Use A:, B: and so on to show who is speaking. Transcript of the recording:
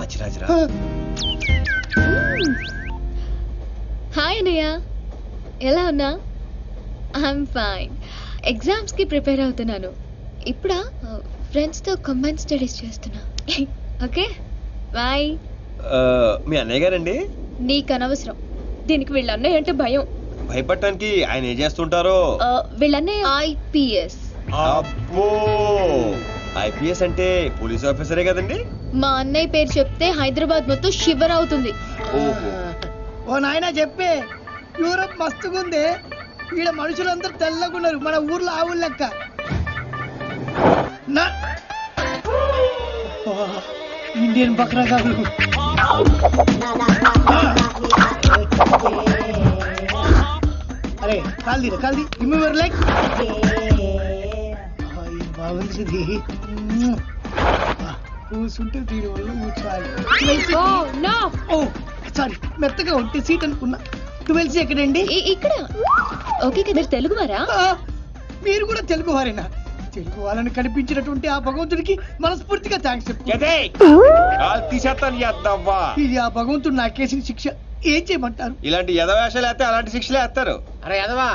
A: రాజరాజరా.
B: Hi అన్నయ్య, ఎలా ఉన్నా? I'm fine. ఎగ్జామ్స్ కి ప్రిపేర్ అవుతున్నాను. ఇప్పుడా ఫ్రెండ్స్ తో కంబైన్ స్టడీస్ చేస్తున్నా. Okay bye.
A: మీ అన్నయ్య గారండి?
B: నీకు అనవసరం. దీనికి వీళ్ళ అన్నయ్య అంటే భయం.
A: భయపడటానికి ఆయన ఏం చేస్తుంటారో?
B: వీళ్ళ అన్నయ్య ఐపీఎస్.
A: అబ్బో, ఐపీఎస్ అంటే పోలీస్ ఆఫీసరే కదండి?
B: మా అన్నయ్య పేరు చెప్తే హైదరాబాద్ మొత్తం షివర్ అవుతుంది.
A: ఓహో.
C: ఓ నాయనా చెప్పే, యూరోప్ మస్తుగుంది. ఈడ మనుషులందరూ తెల్లగున్నారు, మన ఊర్లో ఆవులు లెక్క. ఇండియన్ బక్రా కాదు. అరే కాల్దీ కాల్దీ, రిమెంబర్ లైక్ బాగుంది. కూర్చుంటే దీని వల్ల కూర్చోవాలి. ఓ సారీ, మెత్తగా ఉంటే సీట్ అనుకున్నా. 12C ఎక్కడండి?
B: ఇక్కడ. ఓకే కదా, తెలుగు వారా?
C: మీరు కూడా తెలుగు వారేనా? తెలుగు వాళ్ళని కనిపించినటువంటి ఆ భగవంతుడికి మనస్ఫూర్తిగా థ్యాంక్స్ చెప్పు. ఇది ఆ భగవంతుడు నాకేసిన శిక్ష. ఏం చేయమంటారు?
A: ఇలాంటి యదవేషాలు వేస్తే అలాంటి శిక్షలు వేస్తారు.
C: అరే యదవా,